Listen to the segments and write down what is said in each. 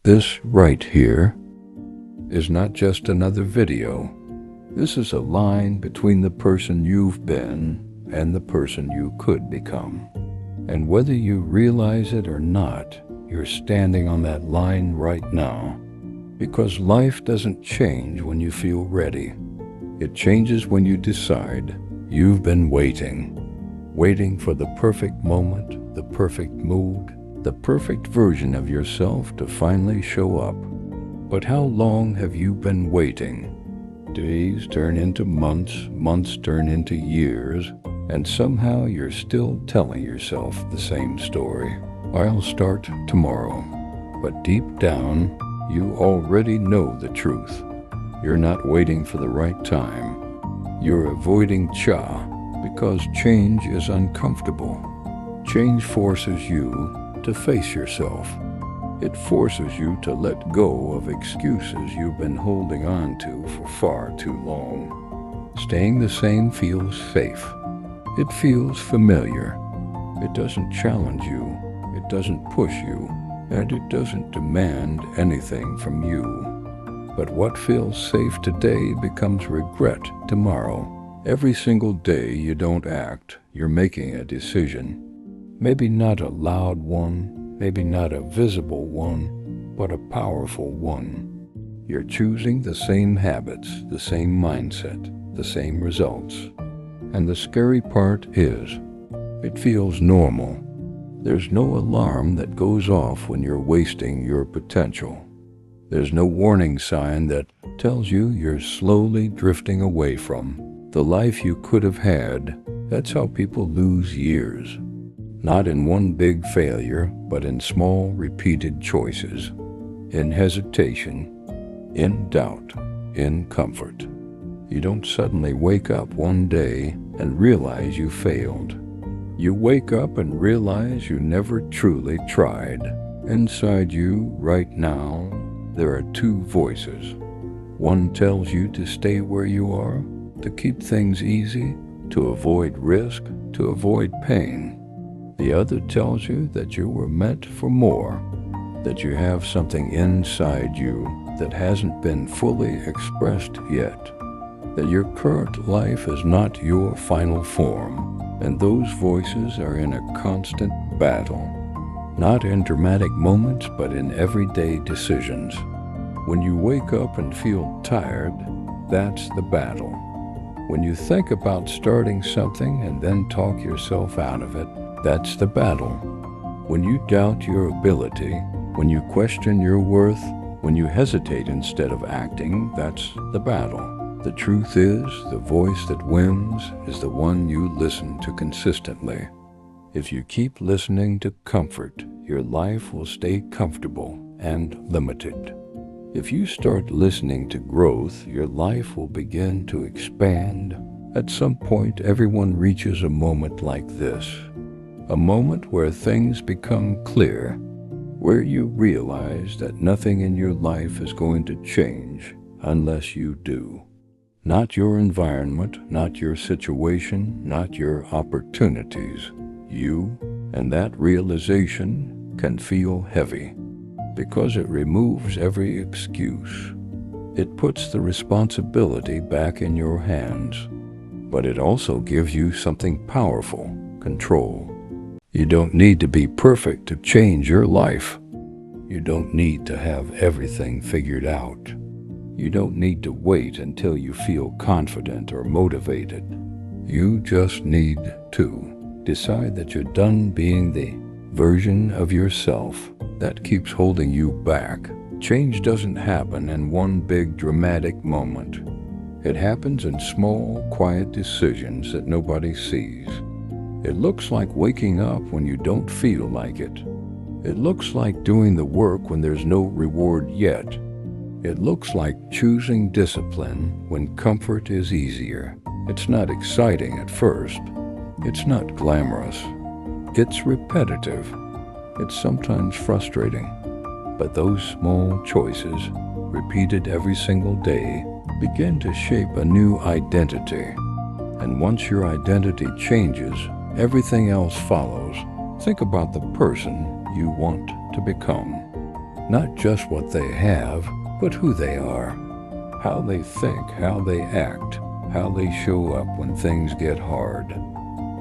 This right here is not just another video. This is a line between the person you've been and the person you could become. And whether you realize it or not, you're standing on that line right now. Because life doesn't change when you feel ready. It changes when you decide. You've been waiting for the perfect moment, the perfect mood, the perfect version of yourself to finally show up. But how long have you been waiting? Days turn into months, months turn into years, and somehow you're still telling yourself the same story. I'll start tomorrow. But deep down, you already know the truth. You're not waiting for the right time. You're avoiding because change is uncomfortable. Change forces you to face yourself. It forces you to let go of excuses you've been holding on to for far too long. Staying the same feels safe. It feels familiar. It doesn't challenge you. It doesn't push you. And it doesn't demand anything from you. But what feels safe today becomes regret tomorrow. Every single day you don't act, you're making a decision. Maybe not a loud one, maybe not a visible one, but a powerful one. You're choosing the same habits, the same mindset, the same results. And the scary part is, it feels normal. There's no alarm that goes off when you're wasting your potential. There's no warning sign that tells you you're slowly drifting away from the life you could have had. That's how people lose years. Not in one big failure, but in small, repeated choices. In hesitation, in doubt, in comfort. You don't suddenly wake up one day and realize you failed. You wake up and realize you never truly tried. Inside you, right now, there are two voices. One tells you to stay where you are, to keep things easy, to avoid risk, to avoid pain. The other tells you that you were meant for more, that you have something inside you that hasn't been fully expressed yet, that your current life is not your final form, and those voices are in a constant battle, not in dramatic moments, but in everyday decisions. When you wake up and feel tired, that's the battle. When you think about starting something and then talk yourself out of it, that's the battle. When you doubt your ability, when you question your worth, when you hesitate instead of acting, that's the battle. The truth is, the voice that wins is the one you listen to consistently. If you keep listening to comfort, your life will stay comfortable and limited. If you start listening to growth, your life will begin to expand. At some point, everyone reaches a moment like this. A moment where things become clear, where you realize that nothing in your life is going to change unless you do. Not your environment, not your situation, not your opportunities. You, and that realization can feel heavy because it removes every excuse. It puts the responsibility back in your hands, but it also gives you something powerful, control. You don't need to be perfect to change your life. You don't need to have everything figured out. You don't need to wait until you feel confident or motivated. You just need to decide that you're done being the version of yourself that keeps holding you back. Change doesn't happen in one big dramatic moment. It happens in small, quiet decisions that nobody sees. It looks like waking up when you don't feel like it. It looks like doing the work when there's no reward yet. It looks like choosing discipline when comfort is easier. It's not exciting at first. It's not glamorous. It's repetitive. It's sometimes frustrating. But those small choices, repeated every single day, begin to shape a new identity. And once your identity changes, everything else follows. Think about the person you want to become. Not just what they have, but who they are. How they think, how they act, how they show up when things get hard.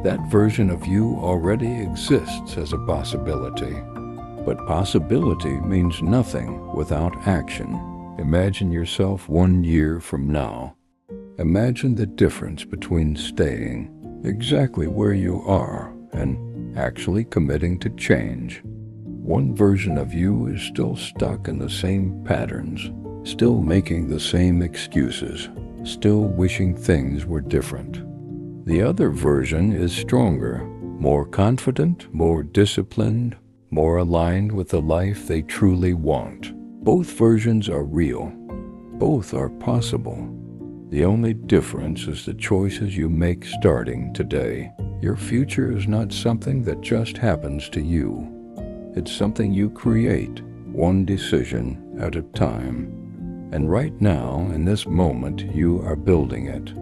That version of you already exists as a possibility. But possibility means nothing without action. Imagine yourself 1 year from now. Imagine the difference between staying exactly where you are and actually committing to change. One version of you is still stuck in the same patterns, still making the same excuses, still wishing things were different. The other version is stronger, more confident, more disciplined, more aligned with the life they truly want. Both versions are real. Both are possible. The only difference is the choices you make starting today. Your future is not something that just happens to you. It's something you create, one decision at a time. And right now, in this moment, you are building it.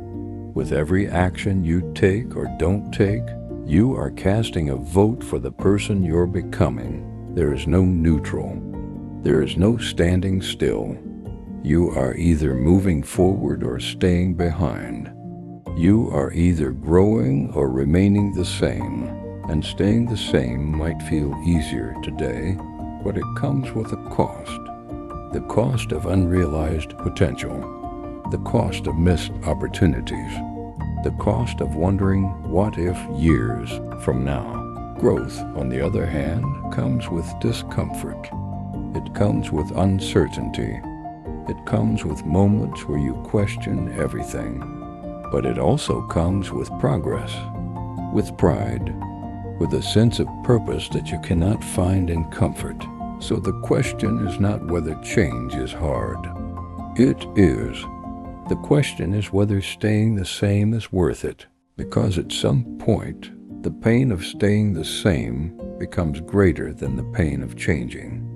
With every action you take or don't take, you are casting a vote for the person you're becoming. There is no neutral. There is no standing still. You are either moving forward or staying behind. You are either growing or remaining the same. And staying the same might feel easier today, but it comes with a cost. The cost of unrealized potential. The cost of missed opportunities. The cost of wondering what if years from now. Growth, on the other hand, comes with discomfort. It comes with uncertainty. It comes with moments where you question everything. But it also comes with progress, with pride, with a sense of purpose that you cannot find in comfort. So the question is not whether change is hard. It is. The question is whether staying the same is worth it, because at some point, the pain of staying the same becomes greater than the pain of changing.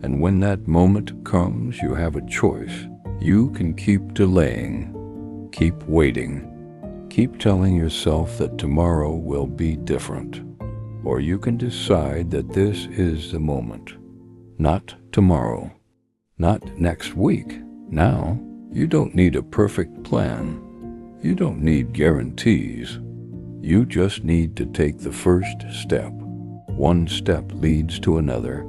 And when that moment comes, you have a choice. You can keep delaying, keep waiting, keep telling yourself that tomorrow will be different. Or you can decide that this is the moment. Not tomorrow, not next week. Now, you don't need a perfect plan. You don't need guarantees. You just need to take the first step. One step leads to another.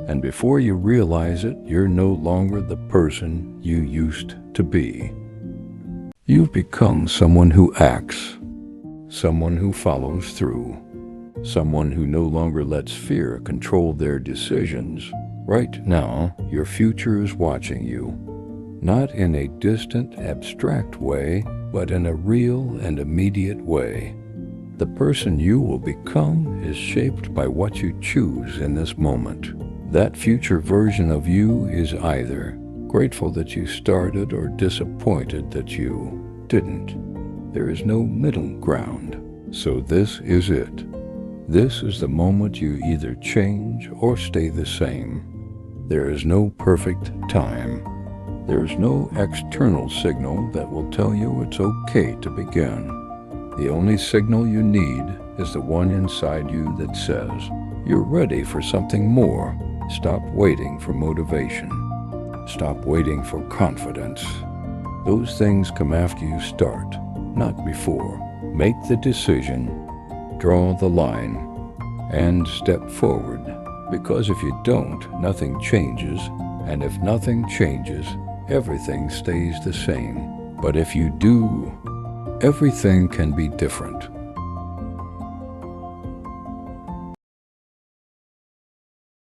And before you realize it, you're no longer the person you used to be. You've become someone who acts, someone who follows through, someone who no longer lets fear control their decisions. Right now, your future is watching you, not in a distant, abstract way, but in a real and immediate way. The person you will become is shaped by what you choose in this moment. That future version of you is either grateful that you started or disappointed that you didn't. There is no middle ground. So this is it. This is the moment you either change or stay the same. There is no perfect time. There is no external signal that will tell you it's okay to begin. The only signal you need is the one inside you that says, you're ready for something more. Stop waiting for motivation. Stop waiting for confidence. Those things come after you start, not before. Make the decision, draw the line, and step forward. Because if you don't, nothing changes. And if nothing changes, everything stays the same. But if you do, everything can be different.